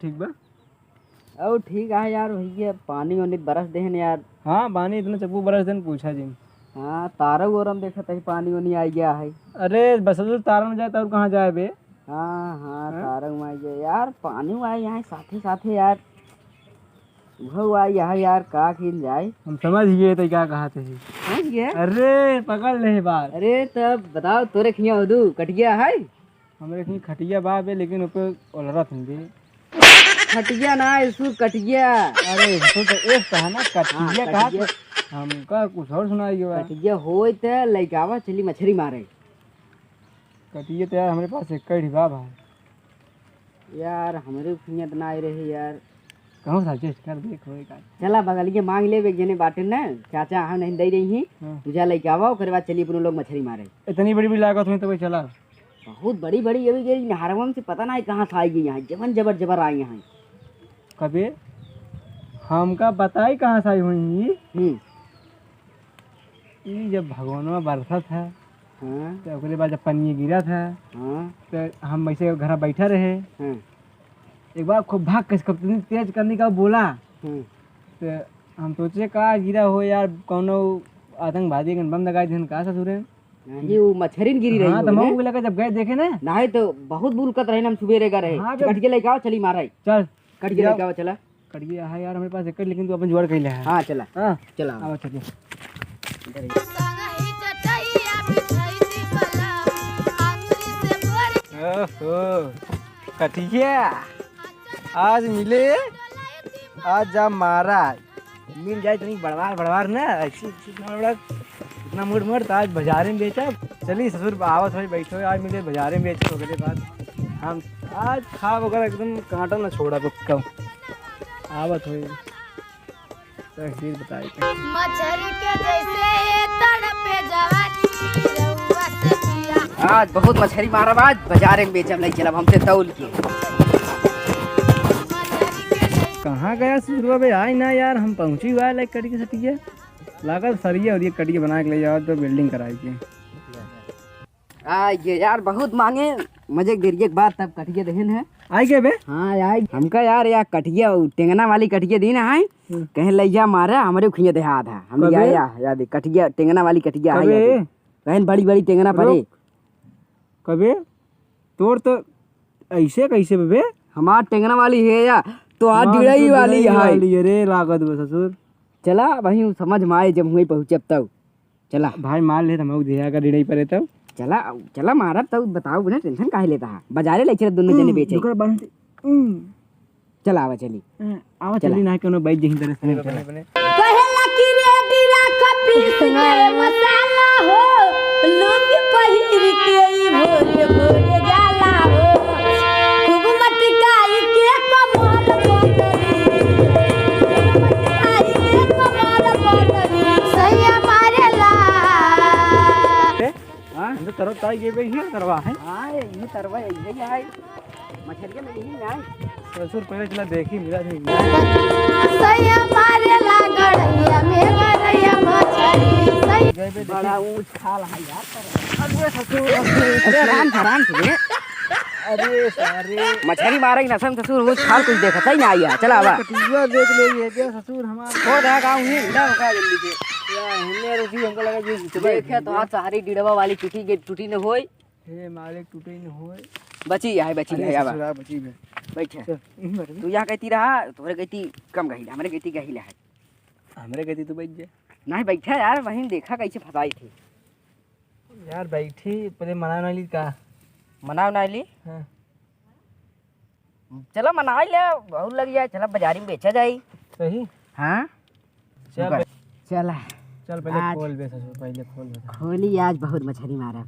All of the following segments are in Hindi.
ठीक बा। और ठीक है यार, भैया पानी वानी बरस देहन यार। हाँ पानी इतना चप्पू बरस देन पूछा जी। हाँ तारा ओरम देखा था पानी वानी आई गया है। अरे बस तारा में जाए तो और कहाँ जाए बे। हाँ हाँ हाँ? तारा में आई गया यार, पानी में आई यहाँ साथे साथे यार। वो आई यहाँ यार, का खिल जाए। हम समझ गए तो क्या कहा थे। समझ गया। अरे पकड़ ले बात। अरे तब बताओ तोरे खिया उदू कटिया है। हमारे कहीं खटिया बाप है लेकिन ऊपर ओलरा थी। खटिया ना इसको कटिया। अरे तो एक कहा ना कटिया कहा कटिया। हमका कुछ और सुनाई गया। कटिया होए तो लइकावा चली मछली मारे। कटिया तो यार हमारे पास एक कई बाप है यार हमारे खिया तो ना आई रहे यार। कहूँ था चेस्ट कर देख होएगा। चला बगलिए मांग ले एक जने बाटे ना, चाचा हम नहीं दे रही हैं। हाँ। तुझा लइकावा ओकर बाद चली अपन लोग मछली मारे। इतनी बड़ी बड़ी लागत हुई तो भाई चला। बहुत बड़ी बड़ी अभी गई नहरवा से पता ना है कहाँ से आएगी यहाँ, जबन जबर जबर आई यहाँ। कभी हमका बताई कहाँ से आई हुई। ये जब भगवानवा बरसा था हाँ तो उसके बाद जब पनिया गिरा था हाँ तो हम वैसे घर बैठा रहे। हाँ एक बार खूब भाग के कंपनी तेज करने का बोला हाँ। तो हम सोचे का गिरा हो यार, कौनो आतंकवादी के बम लगाए थे का ससुर। ये वो मछरी गिरी रही हाँ तो होगी मऊ लगा जब गए देखे ना। नहीं तो बहुत बुलकत रहे ना, हम सुबेरे का रहे। हाँ, कट के लेके आओ चली मारा चल कट के लेके आओ चला। कट गया है यार हमारे पास एक लेकिन तू अपन जुगाड़ कर ले है। हाँ चला हाँ चला आओ चलिए। ओहो कटिया आज मिले, आज जा मारा मिल जाए इतनी बड़वार बड़वार ना ऐसी इतना मुड़ मुड़ तो आज बाजारे में बेचा। चलिए ससुर आवत हो बैठो आज मिले बाजारे में बेच वगैरह बात हम आज खा वगैरह एकदम कांटा ना छोड़ा कुछ आवत हो तस्वीर बताई मछली के जैसे तड़पे जवानी रउआ से पिया। आज बहुत मछली मारा, आज बाजार में बेचब नहीं चलब हमसे तौल के। कहाँ गया सुरवा भाई आई ना यार, हम पहुँची हुआ है लाइक कटिया सटिया लागत सरिया और ये कटिया बना के ले जाओ तो बिल्डिंग कराई के। ये यार बहुत मांगे मजे गिरिए के बाद तब कटिया देहन है। आई के बे। हाँ यार हमका यार कटिया टेंगना वाली कटिया दी ना है, कहीं लैया मारे हमारे खिया देहात है। हम कबे? आया याद कटिया टेंगना वाली कटिया है, कबे? कहीं बड़ी बड़ी टेंगना पड़े। कबे तोर तो ऐसे कैसे बे। हमार टेंगना वाली है या तो आज डिड़ई वाली है। अरे लागत बे ससुर। चला वही समझ में आए जब वहीं पहुँचब तब। चला भाई मार ले हम दिया का डिड़ई परे तब। चला चला मारब तब बताओ ना, टेंशन काहे लेता है। बाजारे ले चल दोनों जने बेचे। चला आवा चली आवा चली ना कोनो बैठ जहीं तरह से बने। कहेला कि रे डीरा कपी में मसाला हो, लुंगी पहिर के ई भोरे भोरे जाला हो। खूब मटकाई के कमर पतरी, मटकाई के कमर पतरी सैया मारेला। हां हम तो तरफ ताई के बे ही करवा है। हां ये तरवा यही है मछलियां में यही है। ससुर पहले चला देखी मिला थे सैया मारेला गड़ैया में गड़ैया मछली सैया। बड़ा ऊंच खाल है यार। अरे ससुर अरे आराम से दे। अरे सारे मछली मारे ना सम ससुर ऊंच खाल कुछ देखता ही ना आया। चला आवा कटिया देख ले ये क्या ससुर हमारा छोड़ दे गांव ही ना का जल्दी से। यार हमने रोटी हमको लगा जी देखे तो हाथ सारी डिड़वा वाली टूटी के टूटी न होई। हे मालिक टूटे न होए। बची है आवा ससुरा बची बे बैठ। चल तू यहाँ कहती रहा तोरे कहती कम गही, हमारे कहती गही है। हमरे कहती तू बैठ जा नहीं बैठा यार, वहीं देखा कैसे फंसाई थी। यार बैठी पहले मना ना ली का। मनाओ ना ली। हाँ चलो मना ले बहुत लग जाए। चलो बाजारी में बेचा जाए। सही हाँ चल बे। चला चल पहले आज- खोल बे ससुर पहले खोल बे। खोली आज बहुत मछली मारा।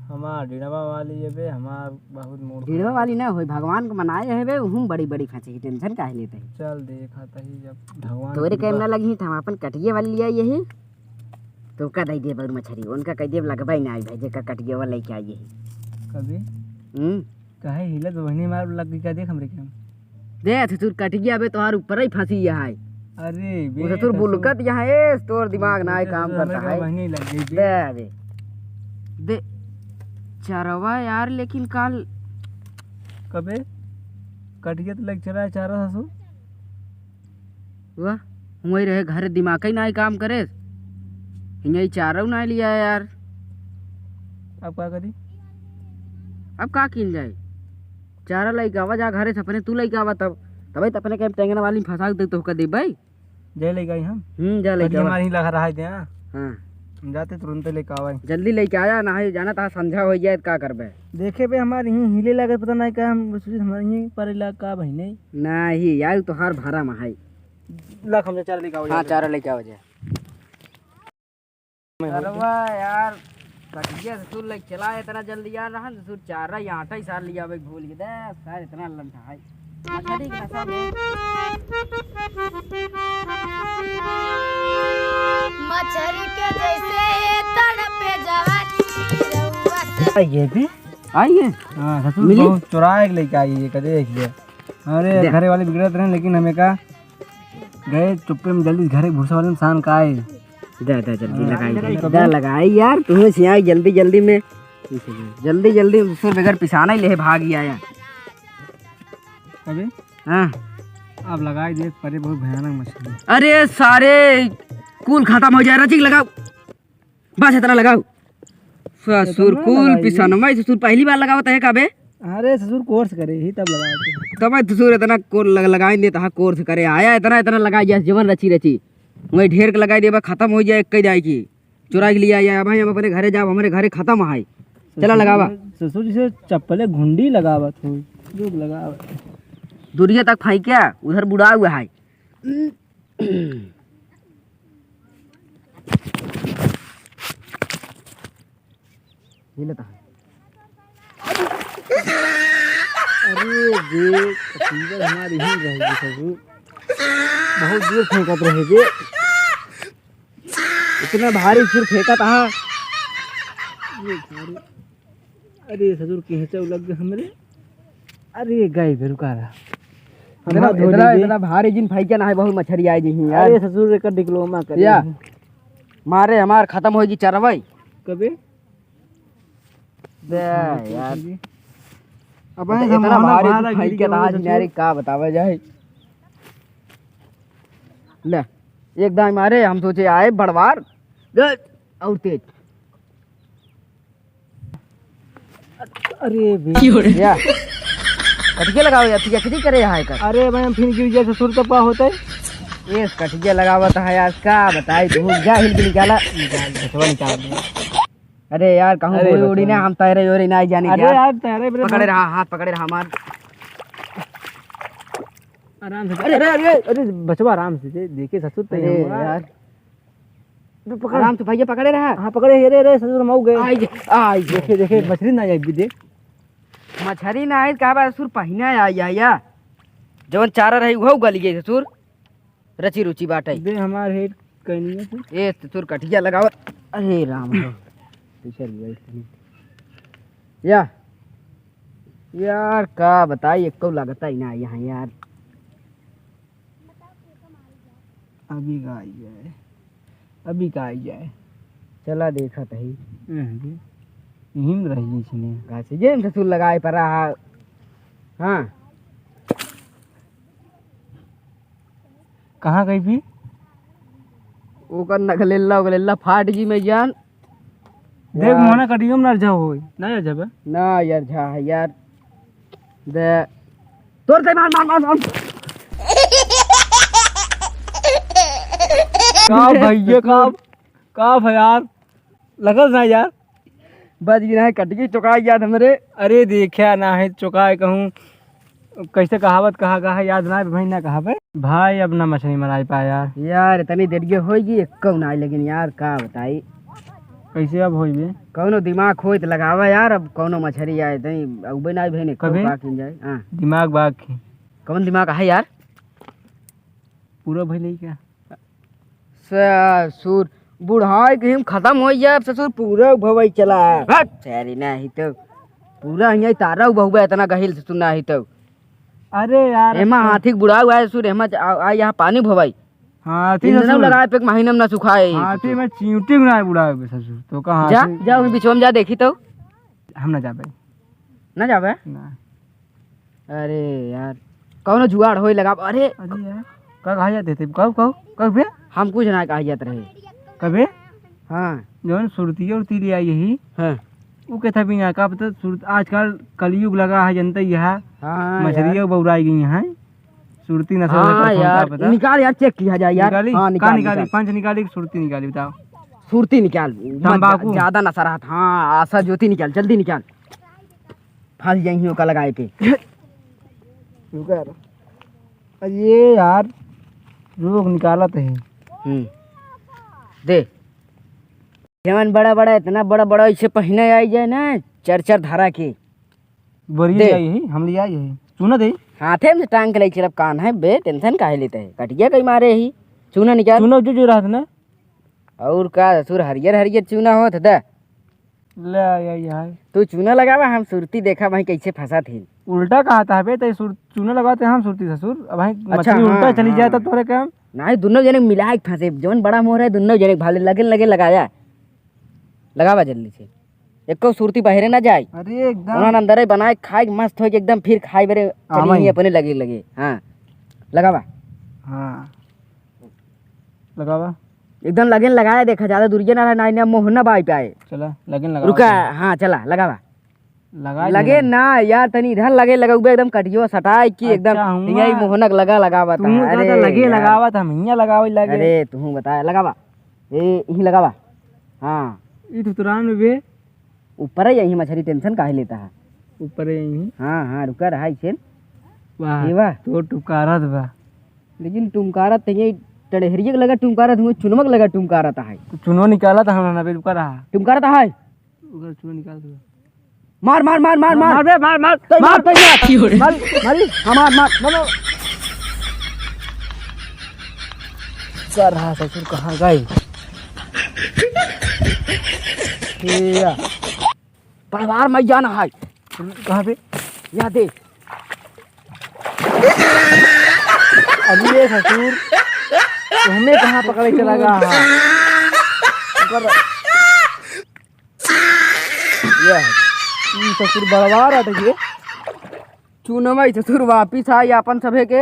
हमार डिड़वा वाली ये बे हमार बहुत मूड डिड़वा वाली ना होई, भगवान को मनाए है बे हूँ बड़ी बड़ी खांची की टेंशन काहे लेते है। चल देखा तही जब भगवान तोरे की कैम ना बात- लगी हम अपन कटिए वाली लिया यही तो का दे दिए बहुत मछली, उनका कह दिए लगभग ना आई भाई जेका कटिए वाला लेके आई यही। कभी कहे हिलत वहनी मार लग गई का देख हमरे के। दे तू कटिया बे तोहार ऊपर ही फंसी है। अरे बे वो तो बुलकत यहाँ है, तोर दिमाग ना है काम करता है। वहनी लग गई बे। दे दे दे चरवा यार, लेकिन कल कबे कटिया तो लग चला चारा ससुर वाह वही रहे घर दिमाग ही ना काम करे हिंगे चारों ना लिया यार अब क्या करी अब का किन जाए चारा लइका आवा जा घरे से अपने तू लइका आवा तब तबे तो अपने के टेंगना वाली में फंसा दे तो का दे भाई जय लेके आई हम जा लइका आवा। हमारी लगा रहा है हाँ हाँ हम जाते तुरंत लेके आवाई जल्दी लेके आया ना है जाना था संध्या हो जाए का करबे देखे पे हमारे यहीं हिले लगे पता नहीं क्या हम हमारे यहीं पर इलाका भाई नहीं नहीं यार तो हर भारा में है लख हम चारा लेके हाँ चारा लेके आओ जा यार कटिया ससुर लग चला इतना जल्दी आ रहा ससुर चारा यहाँ ही सार लिया भाई भूल गए सार इतना लंठा है मछली के नशा में मछली के जैसे तड़पे जवानी ये भी आइए हाँ ससुर मिली? बहुत चुरा के लेके आई ये कदे देख लिया अरे घरे वाले बिगड़त रहे लेकिन हमें का गए चुप्पे में जल्दी घरे भूसा वाले इंसान का आए जा जल्दी लगाई लगाई यार तुम्हें सिया जल्दी जल्दी में जल्दी ससुर बगैर पिसाना ही ले भाग ही आया कभी हाँ अब लगाई देख परे बहुत भयानक मछली अरे सारे कुल खत्म हो जाए रचिक लगाओ बस इतना लगाओ ससुर कुल पिसाना मैं ससुर पहली बार लगावत है काबे अरे ससुर कोर्स करे ही तब लगाते तब ससुर इतना कोर लगाई दे तहा कोर्स करे आया इतना इतना लगाई जैसे जीवन रची वही ढेर के लगाई दे खत्म हो जाए कई जाएगी चुरा के लिया आया भाई हम अपने घरे जाओ हमारे घरे खत्म है चला लगावा ससुर जिसे चप्पले घुंडी लगावत हो जो लगावत दूरिया तक फाई क्या उधर बुढ़ा हुआ है ये लेता है अरे देख सीजन हमारी ही रहेगी ससुर बहुत दूर फेंकत रहेगी इतना भारी सिर फेंका था ये सारी अरे ससुर कहीं लग गए हमरे अरे गए फिर रुका रहा इतना भारी जिन फेंका ना है बहुत मछली आई जी यार अरे ससुर का डिप्लोमा कर या मारे हमार खत्म होगी चरवाई कबे यार अब इतना भारी फेंका था यार का बतावा जाए ले एकदम मारे हम सोचे आए बड़वार और तेज अरे या कटिया लगाओ यार किसी करे यहाँ कर अरे भाई हम फिर गिर जाए ससुर का पा होता है ये कटिया लगावत है यार का बताई तू जा हिल के निकाला निकाल अरे यार कहूँ उड़ी उड़ी ना हम तैरे योरी ना जानी अरे यार तैरे पकड़े रहा हाथ पकड़े रहा हमार आराम से अरे अरे अरे बचवा आराम से देखे ससुर तो यार आराम से भैया पकड़े रहा हाँ पकड़े रे रे ससुर मऊ गए आई देखे देखे मछली ना जाए देख मछली ना आई कहा बार ससुर पहिना आई या जवन चारा रही वो गली गई ससुर रची रुचि बाटे दे हमार हेड कहनी है ए ससुर कटिया लगाओ अरे राम या यार का बताई एक लगता ही ना यहाँ यार अभी का आई जाए अभी का आई जाए चला देखा तही हिम रही इसने गाछी जे ससुर लगाए पर रहा हाँ कहाँ गई भी ओकर नगलेला फाट जी में जान देख मोना कटियो में नरजा होई ना जब ना यार झा है यार दे तोड़ दे मार मार मार का भैया का भाई यार लगल ना यार बज गया है कटकी चुका याद हमरे अरे देखा ना है चुकाए कहूँ कैसे कहावत कहा गया है याद ना भाई ना कहा भाई अब ना मछली मराई पाया यार इतनी देर होगी एक ना लेकिन यार का बताई कैसे अब होई बे कौनो दिमाग हो तो लगावा यार अब कौनो मछली आए तई उबे ना भेने कभी किन जाए हां दिमाग बाग की कौन दिमाग है यार पूरा भइले क्या ससुर बुढ़ाई के हम खत्म हो जाए ससुर पूरा भवई चला सैरी नहीं तो पूरा यही तारा बहुबे इतना गहिल ससुर ना ही तो अरे यार एमा हाथी बुढ़ा हुआ है ससुर एमा आ यहाँ पानी भवई हाथी ससुर लगाए पे महीना में ना सुखाए हाथी में चींटी में ना बुढ़ा है ससुर तो कहां जा जा उस बीच में जा देखी तो हम ना जाबे ना जाबे ना अरे यार कौनो जुगाड़ होई लगा अरे अरे यार का कहा जाते थे कब कब बे हम कुछ ना कहा जात रहे कबे हाँ जौन सुरती और तीली आई यही हाँ वो कहता भी यहाँ का पता सुरत आजकल कलयुग लगा है जनता यहाँ हाँ मछलियाँ बौराई गई हैं सुरती नस्ल हाँ का यार पता निकाल यार चेक किया जाए यार निकाली हाँ कहाँ निकाल निकाली पंच निकाली सुरती निकाली बताओ सुरती निकाल तंबाकू। ज्यादा नशा रहा हाँ आशा ज्योति निकाल जल्दी निकाल फंस जाएंगी का लगाए पे ये यार लोग निकाला थे दे जवन बड़ा बड़ा इतना बड़ा बड़ा इसे पहने आई जाए ना चर धारा के बोरिए आई है हम ले आई है सुना दे हाथे में टांग के ले चलब कान है बे टेंशन काहे लेते है कटिया कहीं मारे ही चूना निकाल सुनो जो रहा था ना और का सुर हरियर हरियर चूना होत दा ले आई यार तू चूना लगावा हम सुरती देखा भाई कैसे फंसा थी उल्टा कहा था बे तो चूना लगाते हम सुरती ससुर अब भाई अच्छा, मछली उल्टा हाँ, चली हाँ। जाए तो तोरे काम नहीं दोनों जने मिला के फंसे जवन बड़ा मोर है दोनों जने भाले लगे लगे लगाया लगावा जल्दी से एको सुरती बहरे ना जाए अरे एकदम उन्होंने अंदर ही बनाए खाए मस्त हो के एकदम फिर खाए बेरे आमा ही। अपने लगे लगे हाँ लगावा हाँ लगावा एकदम लगन लगाया देखा ज्यादा दूरिया ना रहा ना मोह ना बाई पे आए चला लगन लगा रुका हाँ चला लगावा लगा लगे ना यार तनी इधर लगे लगा एकदम कटियो सटाए की एकदम अच्छा, हुआ। यही मोहनक लगावा तू तो लगे यार। लगावा था मियां लगावे लगे अरे तू बता लगावा ये यही लगावा हाँ ई तो तुरान में बे ऊपर है यही मछली टेंशन काहे लेता है ऊपर है यहीं हाँ हाँ रुका रहा इसे वाह ये वाह तो टुकारत बा लेकिन टुमकारा तही टड़हरिया लगा टुमकारा हुआ चुनमक लगा टुमकारा है तो चुनो निकाला था हमने ना बे रुका रहा टुमकारा है उधर चुनो निकाल दो मार मार मार मार मार बे मार मार तो मार तो मार मार मारी हाँ मार मार मार कर रहा ससुर कहाँ गए या परिवार में जाना है कहाँ पे या दे अभी ये ससुर तुम्हें कहाँ पकड़े चला गया ससुर बड़वा रहा था ये चूनो में ससुर वापिस आई अपन सभे के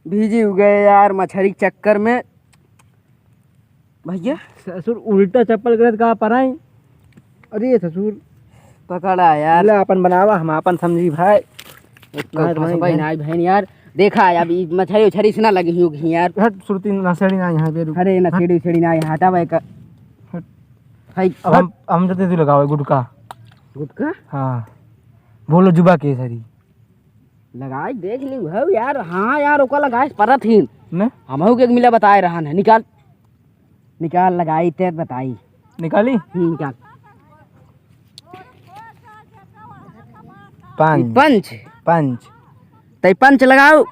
भीजी हो गए यार मछली के चक्कर में भैया ससुर उल्टा चप्पल गलत कहा पराई अरे ससुर पकड़ा यार ले अपन बनावा हम अपन समझी भाई बहन यार देखा अब ई मछली उछरी से ना लगी होगी यार हट सुरती नसड़ी ना यहाँ पे रुक। अरे ना सीढ़ी सीढ़ी ना यहाँ हटा भाई का हट। भाई अब हम जते तू लगाओ गुटका गुटका हाँ बोलो जुबा के सरी लगाई देख ली हो यार हाँ यार ओका लगाए परत ही ने हमहू के मिला बताए रहन है निकाल निकाल लगाई ते बताई निकाली निकाल पांच पंच पंच तई पंच लगाओ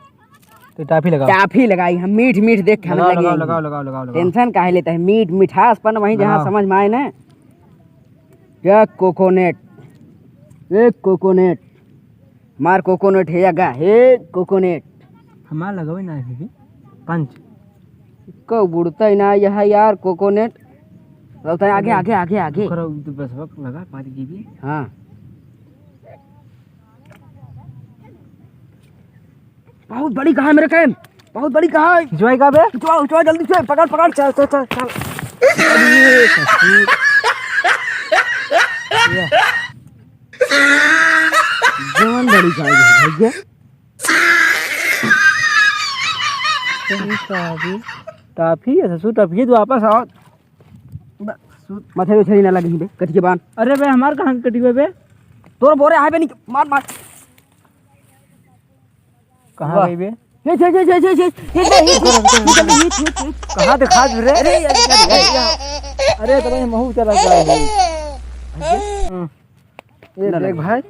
तो टाफी लगाओ काफी लगाई हम मीठ मीठ देख के हमें लगाओ लगे लगाओ लगाओ लगाओ लगाओ लगाओ टेंशन काहे लेता है मीठ मिठासपन वहीं जहाँ लगाओ। समझ में आए ना क्या कोकोनट एक कोकोनट मार कोकोनट है अगा हे कोकोनट हमारा लगाओ ना है पंच को बुड़ता ही ना यह यार कोकोनट लगता है आगे आगे आगे आगे करो तो बस वक्त लगा पानी की भी हाँ बहुत बड़ी कहा है मेरे कैम बहुत बड़ी कहा है जोई का बे उठवा उठवा जल्दी से पकड़ पकड़ चल चल चल चल अरे ससुर जवान बड़ी कहा है भैया टाफी है ससुर टाफी तो वापस आओ मथे उछली ना लगी बे कटिए बांध अरे बे हमार कहाँ कटी हुए बे तोर बोरे आए बे नहीं मार मार कहाँ गई बे ये कहाँ दिखा रे अरे तो महू चला गया ये देख भाई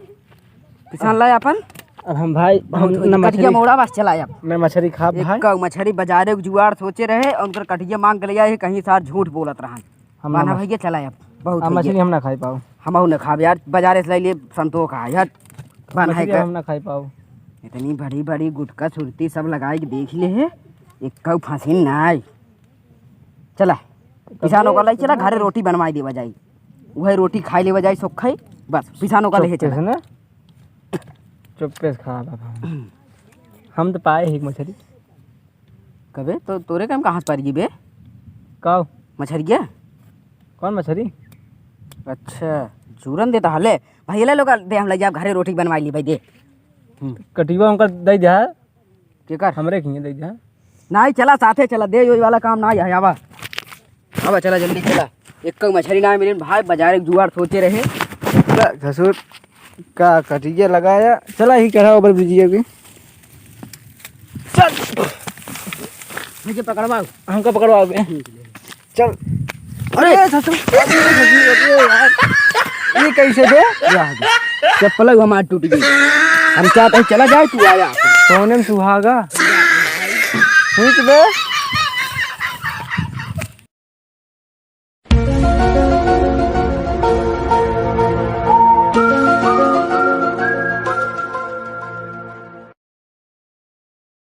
किसान लाए अपन अब हम भाई हम न कटिया मछली मोड़ा बस चलाया मैं मछली खा भाई एक मछली बाजारे के जुगाड़ सोचे रहे और उनकर कटिया मांग के लिया है कहीं सार झूठ बोलत रहन हम माना भैया चलाया बहुत अब मछली हम ना खाई पाओ हम न खाब यार बाजारे से ले संतोष खा यार बन है मछली हम ना खाई पाओ इतनी बड़ी बड़ी गुटका सुरती सब लगाई के देख ले है एक फांसी ना आई चला किसानों का लाई चला घरे रोटी बनवाई देवा जाई वही रोटी खाई लेवा जाई सब खाई बस किसानों का ले चला ना चुप्पे से खा बाबा हम तो पाए ही मछली। कबे तो तोरे काम कहाँ से पार गई बे? काओ मछली क्या? कौन मछली? अच्छा चूरन देता हले भाई, ले लोग दे हम लग जा घरे रोटी बनवाई ली भाई दे। कटिवा हमका दे दिया है, के कर हमरे खिए दे दिया है। नहीं चला साथे चला, दे यो वाला काम ना है आवा। अब चला जल्दी चला, एक मछली ना मिले भाई, बाजार एक जुगाड़ सोचे रहे। ससुर का कटिया लगाया, चला ही करा ऊपर बीजिए की। चल मुझे पकड़वाओ, हमका पकड़वा बे। चल। अरे ससुर ये कैसे दे? चप्पल हमार टूट गई, हम चाहते चला जाए, तू आया सोने में सुहागा। ठीक बे।